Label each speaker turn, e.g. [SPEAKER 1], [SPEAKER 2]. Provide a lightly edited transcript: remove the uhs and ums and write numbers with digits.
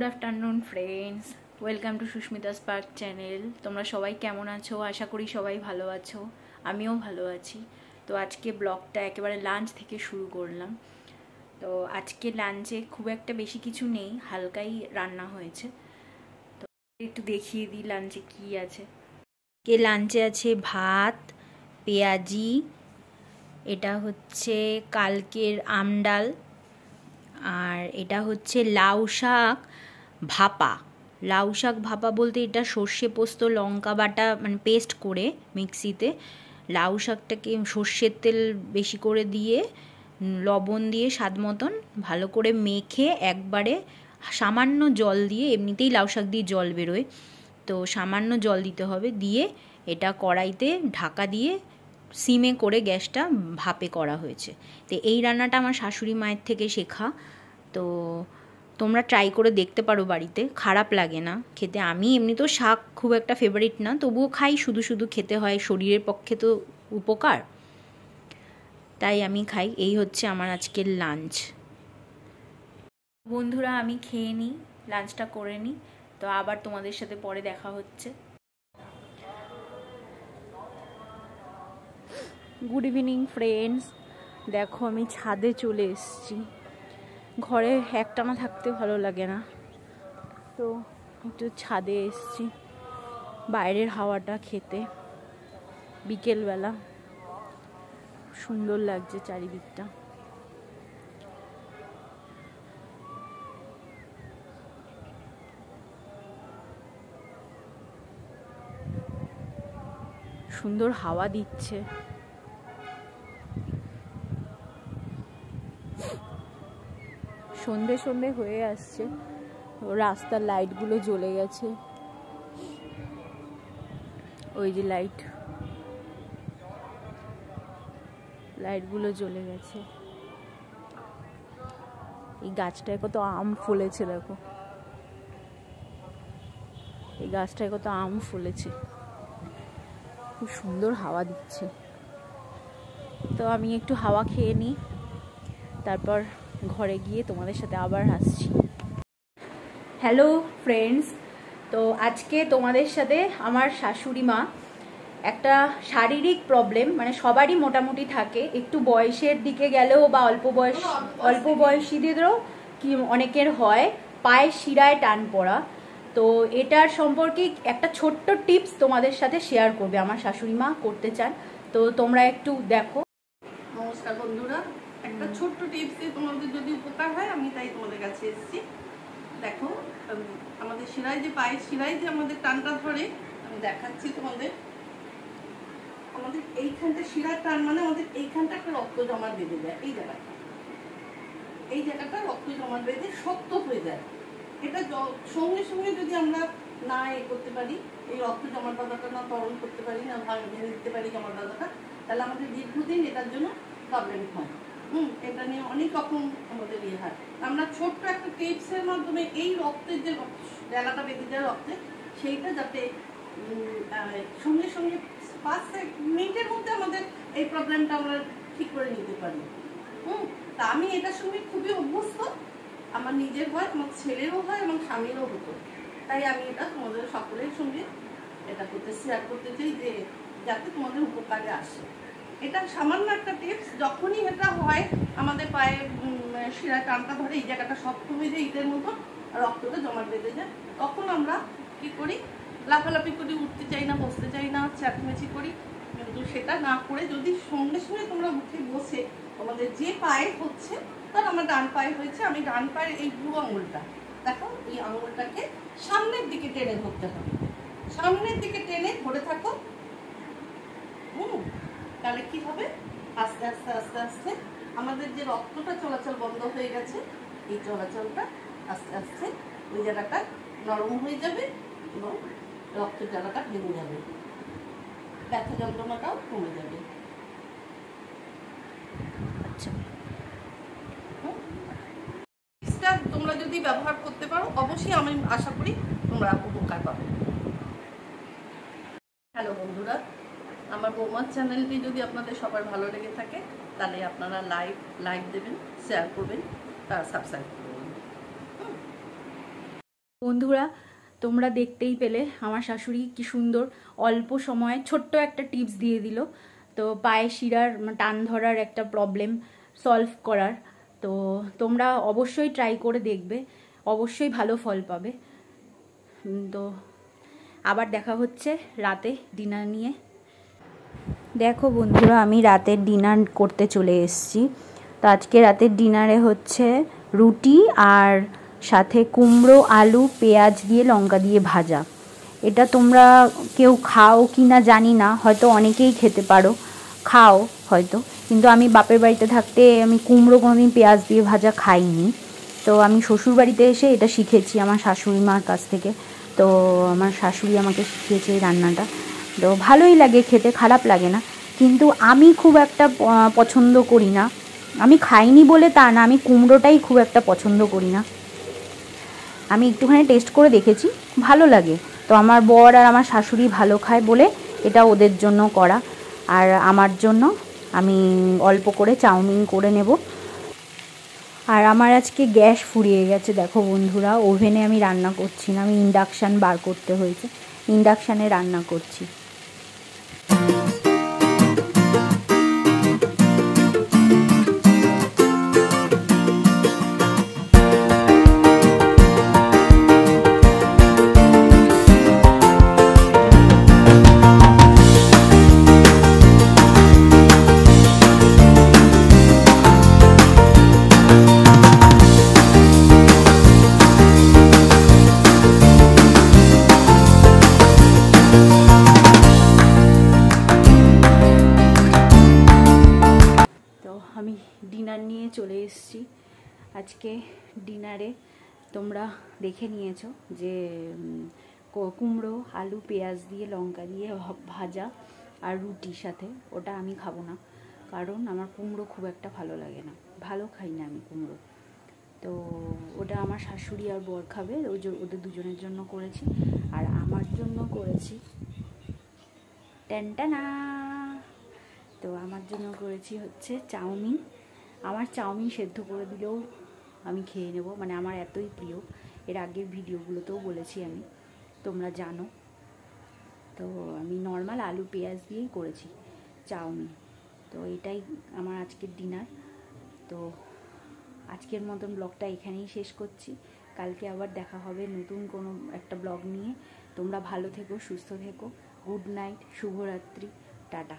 [SPEAKER 1] Afternoon friends, welcome to Sushmita spark channel. তোমরা সবাই কেমন আছো? আশা করি সবাই ভালো আছো, আমিও ভালো আছি। তো আজকে ব্লগটা একেবারে লাঞ্চ থেকে শুরু করলাম। তো আজকে লাঞ্চে খুব একটা বেশি কিছু নেই, হালকাই রান্না হয়েছে। তো একটু দেখিয়ে দিই লাঞ্চে কি আছে। কে লাঞ্চে আছে ভাত, পেঁয়াজি, এটা হচ্ছে কালকের আমডাল, আর এটা হচ্ছে লাউ শাক ভাপা। লাউ শাক ভাপা বলতে এটা সর্ষে পোস্ত লঙ্কা বাটা মানে পেস্ট করে মিক্সিতে লাউ শাকটাকে সর্ষের তেল বেশি করে দিয়ে লবণ দিয়ে স্বাদ মতন ভালো করে মেখে একবারে সামান্য জল দিয়ে, এমনিতেই লাউ শাক দিয়ে জল বেরোয়, তো সামান্য জল দিতে হবে, দিয়ে এটা কড়াইতে ঢাকা দিয়ে সিমে করে গ্যাসটা ভাপে করা হয়েছে। তো এই রান্নাটা আমার শাশুড়ি মায়ের থেকে শেখা। তো তোমরা ট্রাই করে দেখতে পারো বাড়িতে, খারাপ লাগে না খেতে। আমি এমনিতেও শাক খুব একটা ফেভারিট না, তবুও খাই, শুধু শুধু খেতে হয়, শরীরের পক্ষে তো উপকার, তাই আমি খাই। এই হচ্ছে আমার আজকের লাঞ্চ। বন্ধুরা, আমি খেয়ে নিই, লাঞ্চটা করে নিই, তো আবার তোমাদের সাথে পরে দেখা হচ্ছে। গুড ইভিনিং ফ্রেন্ডস, দেখো আমি ছাদে চলে এসেছি। ঘরে একটানা থাকতে ভালো লাগে না, তো একটু ছাদে এসেছি বাইরের হাওয়াটা খেতে। বিকেলবেলা সুন্দর লাগছে চারিদিকটা। সুন্দর হাওয়া দিচ্ছে। সন্ধে সন্ধে হয়ে আসছে, রাস্তার লাইটগুলো জ্বলে গেছে, ওই যে লাইটগুলো জ্বলে গেছে। এই গাছটায় কত আম ফুলেছে, দেখো এই গাছটায় কত আম ফুলেছে, খুব সুন্দর হাওয়া দিচ্ছে। তো আমি একটু হাওয়া খেয়ে নিই, তারপর ঘরে গিয়ে তোমাদের সাথে আবার আসছি। হ্যালো ফ্রেন্ডস, তো আজকে তোমাদের সাথে আমার শাশুড়ি মা, একটা শারীরিক প্রবলেম, মানে সবারই মোটামুটি থাকে, একটু বয়সের দিকে গেলেও বা অল্প বয়সীদেরও কি অনেকের হয়, পায়ের শিরায় টান পড়া। তো এটার সম্পর্কে একটা ছোট্ট টিপস তোমাদের সাথে শেয়ার করবে, আমার শাশুড়ি মা করতে চান, তো তোমরা একটু দেখো।
[SPEAKER 2] নমস্কার বন্ধুরা, একটা ছোট্ট টিপসে তোমাদের যদি উপকার হয় আমি তাই তোমাদের কাছে এসেছি। দেখো, আমাদের শিরায় যে পায়ের শিরায় যে আমাদের টানটা ধরে, আমি দেখাচ্ছি তোমাদের। আমাদের এইখানটা শিরার টান মানে আমাদের এইখানটা একটা রক্ত জমাট বেঁধে যায়, এই জায়গাটা রক্ত জমাট বেঁধে শক্ত হয়ে যায়। এটা সঙ্গে সঙ্গে যদি আমরা না করতে পারি, এই রক্ত জমাট বাঁধাটা না তরল করতে পারি, না ভেঙে দিতে পারি জমাট বাঁধাটা, তাহলে আমাদের দীর্ঘদিন এটার জন্য প্রবলেম হয়। এটা নিয়ে অনেক রকম আমাদের ইয়ে হয়। আমরা ছোট্ট একটা টিপসের মাধ্যমে এই রক্তের যে জায়গাটা বেঁধে যায় রক্তে, সেইটা যাতে সঙ্গে সঙ্গে 5 মিনিটের মধ্যে আমাদের এই প্রবলেমটা আমরা ঠিক করে নিতে পারি। তা আমি এটার সঙ্গে খুবই অভ্যস্ত, আমার নিজের হয়, আমার ছেলেরও হয় এবং স্বামীরও হতো, তাই আমি এটা তোমাদের সকলের সঙ্গে এটা শেয়ার করতে চাই, যে যাতে তোমাদের উপকারে আসে। এটা সামান্য একটা টিপস। যখনই এটা হয় আমাদের পায়ে শিরা টানটা ধরে, এই জায়গাটা শক্ত হয়ে যায়, ইটের মতো রক্তটা জমাট বেঁধে যায়, তখন আমরা কি করি, লাফালাফি করি, উঠতে চাই না, বসতে চাই না, চেঁচামেচি করি। কিন্তু সেটা না করে যদি সঙ্গে সঙ্গে তোমরা উঠে বসে, তোমাদের যে পায়ে হচ্ছে, ধর আমার ডান পায়ে হয়েছে, আমি ডান পায়ের এই বুড়ো আঙুলটা দেখো, এই আঙুলটাকে সামনের দিকে টেনে ধরতে হবে, সামনের দিকে টেনে ধরে থাকো। তাহলে কি হবে, আস্তে আস্তে আস্তে আস্তে আমাদের যে রক্তটা চলাচল বন্ধ হয়ে গেছে, এই চলাচলটা আস্তে আস্তে ওই জায়গাটা নরম হয়ে যাবে এবং রক্তের জায়গাটা ভেঙে যাবে, ব্যথা যন্ত্রণাটাও কমে যাবে। আচ্ছা, তোমরা যদি ব্যবহার করতে পারো, অবশ্যই আমি আশা করি তোমরা উপকার পাবে। হ্যালো বন্ধুরা, আমার বৌমার চ্যানেলটি যদি আপনাদের সবার ভালো লেগে থাকে, তাহলে আপনারা লাইক দেবেন, শেয়ার করবেন, সাবস্ক্রাইব করবেন।
[SPEAKER 1] বন্ধুরা, তোমরা দেখতেই পেলে আমার শাশুড়ি কি সুন্দর অল্প সময়ে ছোট্ট একটা টিপস দিয়ে দিল। তো পায়ে শিরার টান ধরার একটা প্রবলেম সলভ করার। তো তোমরা অবশ্যই ট্রাই করে দেখবে, অবশ্যই ভালো ফল পাবে। তো আবার দেখা হচ্ছে রাতে ডিনার নিয়ে। দেখো বন্ধুরা, আমি রাতের ডিনার করতে চলে এসেছি। তো আজকে রাতের ডিনারে হচ্ছে রুটি আর সাথে কুমড়ো, আলু, পেঁয়াজ দিয়ে লঙ্কা দিয়ে ভাজা। এটা তোমরা কেউ খাও কি না জানি না, হয়তো অনেকেই খেতে পারো, খাও হয়তো, কিন্তু আমি বাপের বাড়িতে থাকতে আমি কুমড়ো কোনোদিন পেঁয়াজ দিয়ে ভাজা খাইনি। তো আমি শ্বশুর বাড়িতে এসে এটা শিখেছি আমার শাশুড়ি মার কাছ থেকে। তো আমার শাশুড়ি আমাকে শিখিয়েছে এই রান্নাটা। তো ভালোই লাগে খেতে, খারাপ লাগে না, কিন্তু আমি খুব একটা পছন্দ করি না। আমি খাইনি বলে তা না, আমি কুমড়োটাই খুব একটা পছন্দ করি না। আমি একটুখানি টেস্ট করে দেখেছি, ভালো লাগে। তো আমার বর আর আমার শাশুড়ি ভালো খায় বলে এটা ওদের জন্য করা, আর আমার জন্য আমি অল্প করে চাউমিন করে নেব। আর আমার আজকে গ্যাস ফুরিয়ে গেছে, দেখো বন্ধুরা, ওভেনে আমি রান্না করছি না, আমি ইন্ডাকশান বার করতে হয়েছে, ইন্ডাকশানে রান্না করছি। আমি ডিনার নিয়ে চলে এসেছি। আজকে ডিনারে তোমরা দেখে নিয়েছো যে কুমড়ো, আলু, পেঁয়াজ দিয়ে লঙ্কা দিয়ে ভাজা আর রুটির সাথে। ওটা আমি খাবো না, কারণ আমার কুমড়ো খুব একটা ভালো লাগে না, ভালো খাই না আমি কুমড়ো। তো ওটা আমার শাশুড়ি আর বর খাবে, ওদের দুজনের জন্য করেছি। আর আমার জন্য করেছি টেনটানা। তো আমার জন্য করেছি হচ্ছে চাউমিন। আমার চাউমিন সেদ্ধ করে দিলেও আমি খেয়ে নেব, মানে আমার এতই প্রিয়। এর আগের ভিডিওগুলোতেও বলেছি আমি, তোমরা জানো। তো আমি নর্মাল আলু পেঁয়াজ দিয়েই করেছি চাউমিন। তো এটাই আমার আজকের ডিনার। তো আজকের মতন ব্লগটা এখানেই শেষ করছি। কালকে আবার দেখা হবে নতুন কোনো একটা ব্লগ নিয়ে। তোমরা ভালো থেকো, সুস্থ থেকো। গুড নাইট, শুভরাত্রি, টাটা।